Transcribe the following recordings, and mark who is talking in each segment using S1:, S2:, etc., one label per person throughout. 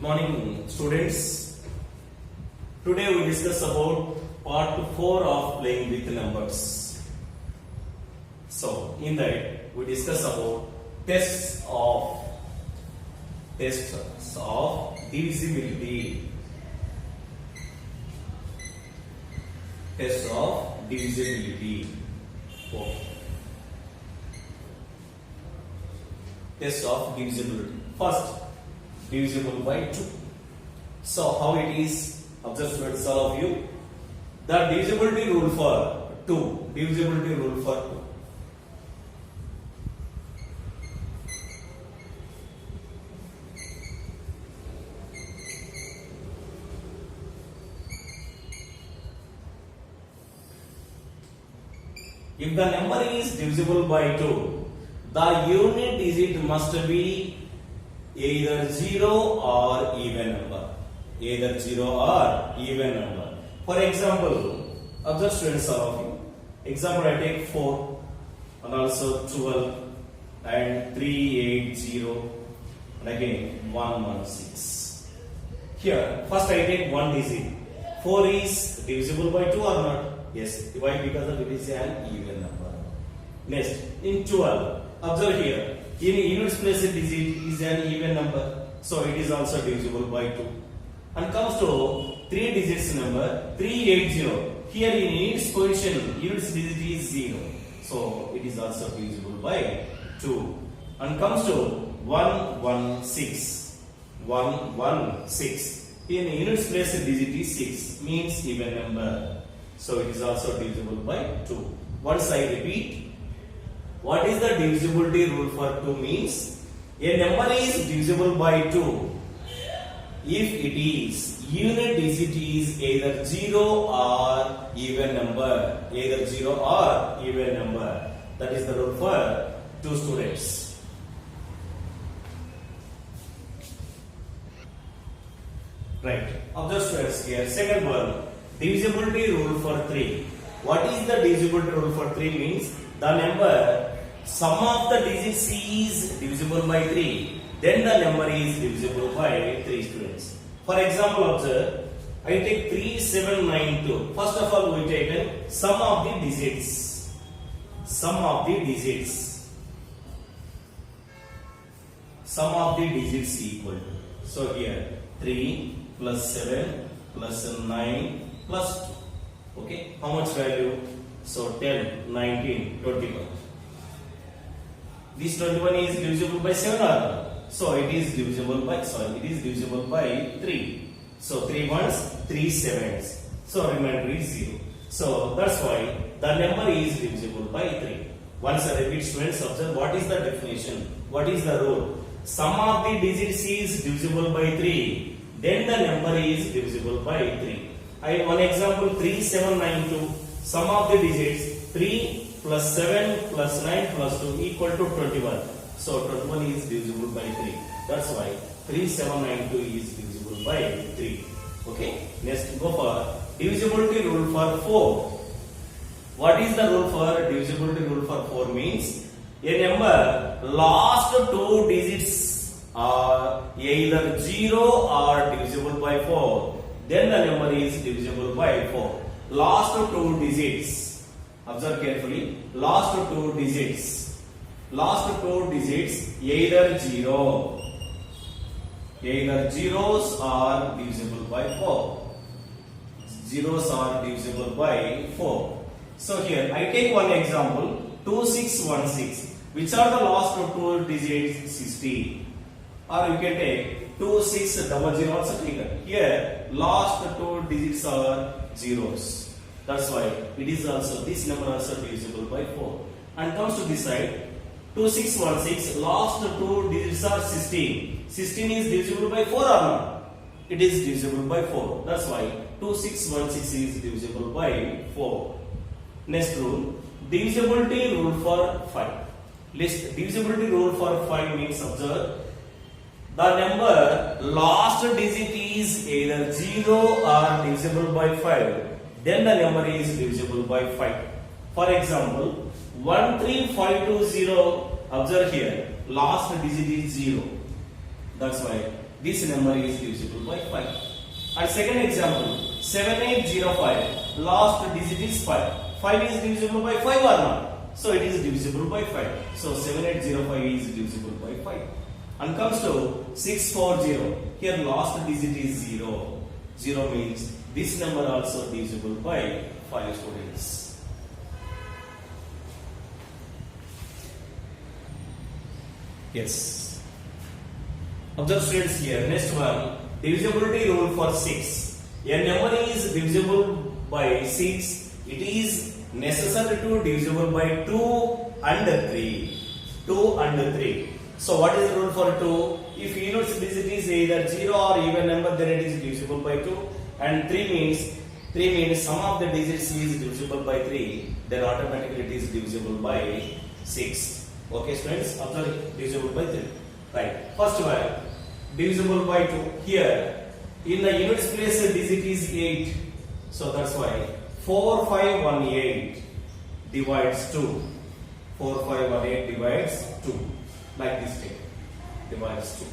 S1: Morning students. Today we discuss about part 4 of playing with numbers. So in that we discuss about tests of divisibility. Tests of divisibility. Okay. Test of divisibility. First, divisible by 2. So how it is? Observe students, all of you. The divisibility rule for 2. Divisibility rule for 2. If the number is divisible by 2, the unit digit must be either 0 or even number. Either 0 or even number. For example, observe students, all of you. Example, I take 4 and also 12 and 380 and again 116. Here, first I take one digit. 4 is divisible by 2 or not? Yes. Why? Because it is an even number. Next, in 12, observe here. In units place digit is an even number, so it is also divisible by 2. And comes to 3 digits number 380. Here in units position, units digit is 0, so it is also divisible by 2. And comes to 116. 116. In units place digit is 6, means even number, so it is also divisible by 2. Once I repeat. What is the divisibility rule for 2 means? A number is divisible by 2 if it is unit digit is either 0 or even number. Either 0 or even number. That is the rule for 2 students. Right. Observe students here. Second one, divisibility rule for 3. What is the divisibility rule for 3 means? The number sum of the digits is divisible by 3, then the number is divisible by 3 students. For example, observe, I take 3792. First of all, we take sum of the digits. Sum of the digits. Sum of the digits equal to. So here 3 plus 7 plus 9 plus 2. Okay, how much value? So 10, 19, 21. This 21 is divisible by 7 or not? So it is divisible by 3. So 3 ones, 3 sevens. So remainder is 0. So that's why the number is divisible by 3. Once I repeat, students, observe what is the definition? What is the rule? Sum of the digits is divisible by 3. Then the number is divisible by 3. I have one example, 3792. Sum of the digits 3 plus 7 plus 9 plus 2 equal to 21. So 21 is divisible by 3. That's why 3792 is divisible by 3. Okay. Next, go for divisibility rule for 4. What is the rule for divisibility rule for 4 means? A number last 2 digits are either 0 or divisible by 4. Then the number is divisible by 4. Last 2 digits. Observe carefully. Last 2 digits. Last 2 digits either 0. Either zeros are divisible by 4. Zeros are divisible by 4. So here I take one example. 2616. Which are the last 2 digits? 60. Or you can take 2600 also taken. Here last 2 digits are zeros. That's why it is also, this number also divisible by 4. And comes to this side, 2616, last 2 digits are 16. 16 is divisible by 4 or not? It is divisible by 4. That's why 2616 is divisible by 4. Next rule, divisibility rule for 5. List divisibility rule for 5 means, observe, the number last digit is either 0 or divisible by 5. Then the number is divisible by 5. For example, 13520, observe here, last digit is 0. That's why this number is divisible by 5. And second example, 7805, last digit is 5. 5 is divisible by 5 or not? So it is divisible by 5. So 7805 is divisible by 5. And comes to 640, here last digit is 0. 0 means this number also divisible by 5 students. Yes. Observe students here. Next one, divisibility rule for 6. A number is divisible by 6. It is necessary to divisible by 2 and 3. 2 and 3. So what is the rule for 2? If unit digit is either 0 or even number, then it is divisible by 2. And 3 means sum of the digits is divisible by 3. Then automatically it is divisible by 6. Okay, students, observe divisible by 3. Right. First one, divisible by 2. Here, in the units place, the digit is 8. So that's why 4518 divides 2. 4518 divides 2. Like this thing. Divides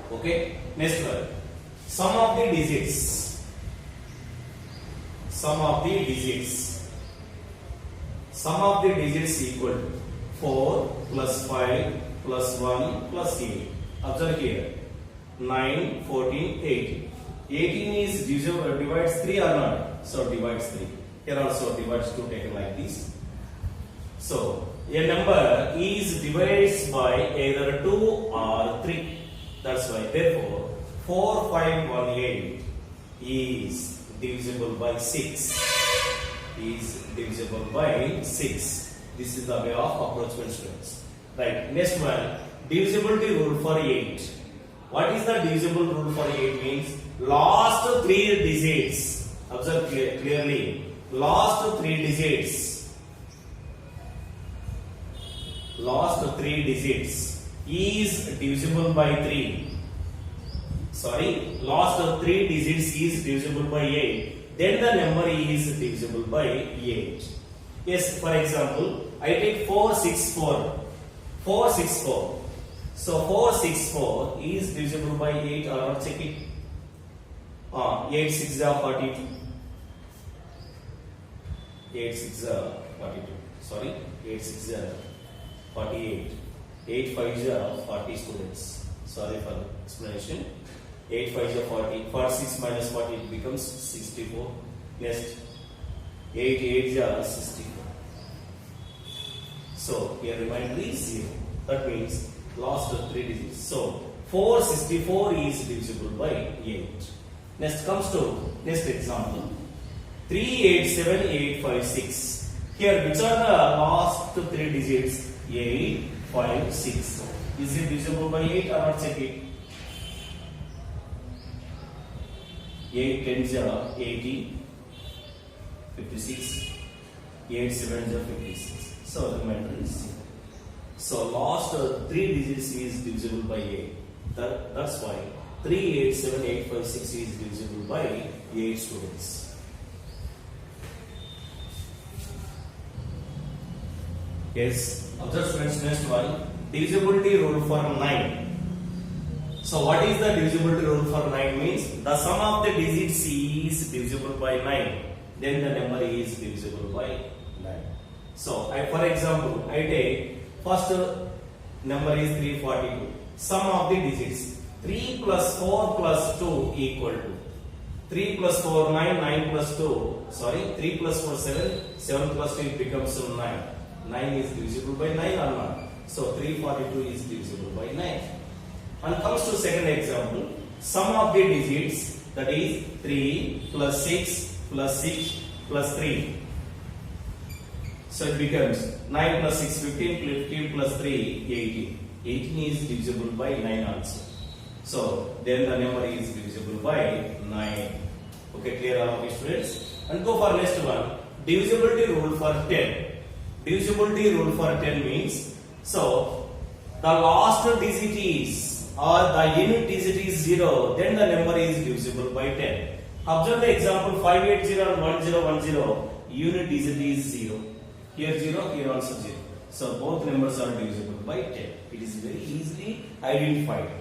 S1: 2. Okay. Next one. Sum of the digits. Sum of the digits. Sum of the digits equal to 4 plus 5 plus 1 plus 8. Observe here. 9, 14, 18. 18 is divisible, divides 3 or not? So divides 3. Here also divides 2 taken like this. So a number is divided by either 2 or 3. That's why therefore 4518 is divisible by 6. Is divisible by 6. This is the way of approachment, students. Right. Next one, divisibility rule for 8. What is the divisible rule for 8 means? Last 3 digits. Observe clearly. Last 3 digits. Last 3 digits is divisible by 3. Sorry, last 3 digits is divisible by 8. Then the number is divisible by 8. Yes, for example, I take 464. 464. So 464 is divisible by 8 or not? Check it. 8 6 are 42. 8 6 are 42. Sorry, 8 6 are 48. 8 5 are 40 students. Sorry for explanation. 8 5 are 40. 46 minus 40 becomes 64. Next, 8 8 are 64. So here remainder is 0. That means last 3 digits. So 464 is divisible by 8. Next comes to next example. 387856. Here which are the last 3 digits? 8, 5, 6. Is it divisible by 8 or not? Check it. 8 10s are 80. 56. 8 7s are 56. So the remainder is 0. So last 3 digits is divisible by 8. That's why 387856 is divisible by 8 students. Yes, observe students, next one, divisibility rule for 9. So what is the divisibility rule for 9 means? The sum of the digits is divisible by 9. Then the number is divisible by 9. So for example, I take first number is 342. Sum of the digits. 3 plus 4 plus 2 equal to 3 plus 4 9, 9 plus 2, sorry, 3 plus 4 7, 7 plus 2 becomes 9. 9 is divisible by 9 or not? So 342 is divisible by 9. And comes to second example, sum of the digits, that is 3 plus 6 plus 6 plus 3. So it becomes 9 plus 6 15, 15 plus 3 18. 18 is divisible by 9 also. So then the number is divisible by 9. Okay, clear all of you students? And go for next one. Divisibility rule for 10. Divisibility rule for 10 means, so the last digit is or the unit digit is 0, then the number is divisible by 10. Observe the example 580 and 1010. Unit digit is 0. Here 0, here also 0. So both numbers are divisible by 10. It is very easily identified.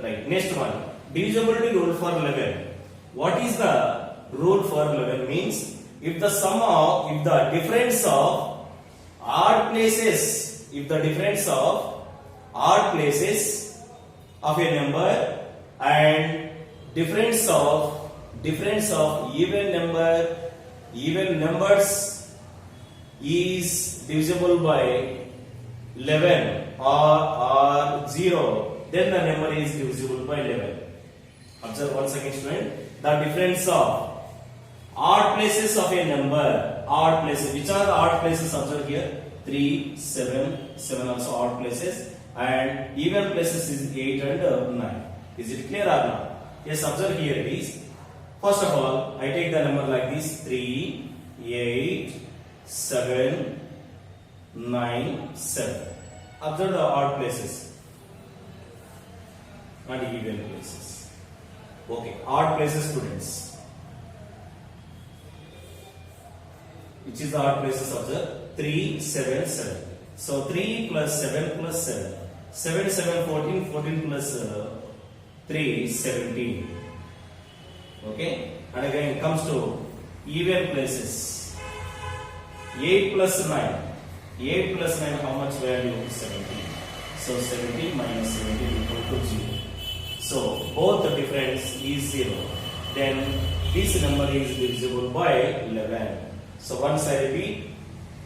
S1: Right. Next one. Divisibility rule for 11. What is the rule for 11? Means if the difference of odd places, of a number and difference of even numbers is divisible by 11 or 0, then the number is divisible by 11. Observe once again, student. The difference of odd places of a number, odd places. Which are the odd places? Observe here. 3, 7, 7 also odd places, and even places is 8 and 9. Is it clear or not? Yes, observe here it is. First of all, I take the number like this: 3, 8, 7, 9, 7. Observe the odd places and even places. Okay, odd places, students. Which is the odd places? Observe. 3, 7, 7. So 3 plus 7 plus 7. 7, 7, 14. 14 plus 3, 17. Okay. And again it comes to even places. 8 plus 9. 8 plus 9, how much value? 17. So 17 minus 17 equal to 0. So both the difference is 0. Then this number is divisible by 11. So once I repeat,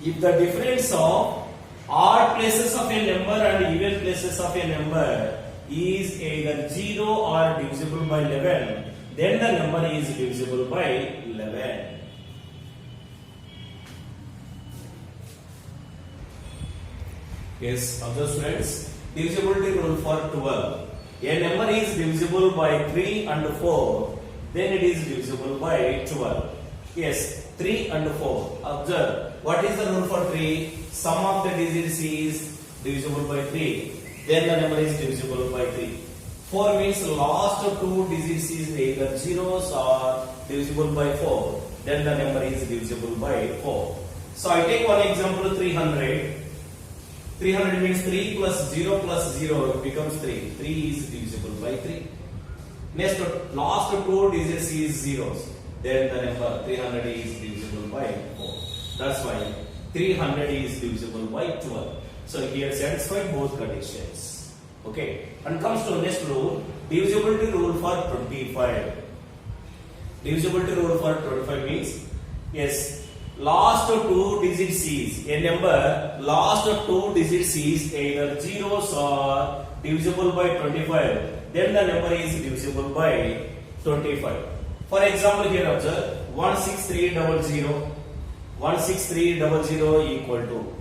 S1: if the difference of odd places of a number and even places of a number is either 0 or divisible by 11, then the number is divisible by 11. Yes, observe students. Divisibility rule for 12. A number is divisible by 3 and 4, then it is divisible by 12. Yes, 3 and 4. Observe. What is the rule for 3? Sum of the digits is divisible by 3. Then the number is divisible by 3. 4 means last two digits is either zeros or divisible by 4. Then the number is divisible by 4. So I take one example, 300. 300 means 3 plus 0 plus 0 becomes 3. 3 is divisible by 3. Next, last two digits is zeros. Then the number 300 is divisible by 4. That's why 300 is divisible by 12. So here satisfy both conditions. Okay. And comes to next rule, divisibility rule for 25. Divisibility rule for 25 means, yes, last two digits is a number, last two digits is either zeros or divisible by 25, then the number is divisible by 25. For example, here observe 16300. 16300 equal to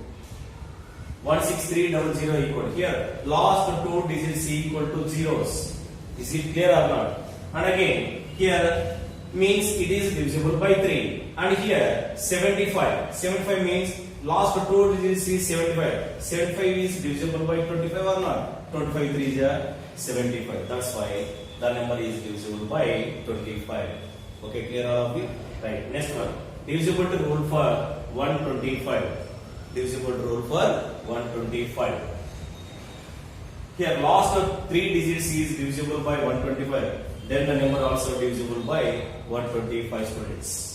S1: 16300 equal to, here last two digits equal to zeros. Is it clear or not? And again here means it is divisible by 3. And here 75. 75 means last two digits is 75. 75 is divisible by 25 or not? 25 3 is 75. That's why the number is divisible by 25. Okay, clear all of you? Right. Next one. Divisibility rule for 125. Divisibility rule for 125. Here last three digits is divisible by 125. Then the number also divisible by 125, students.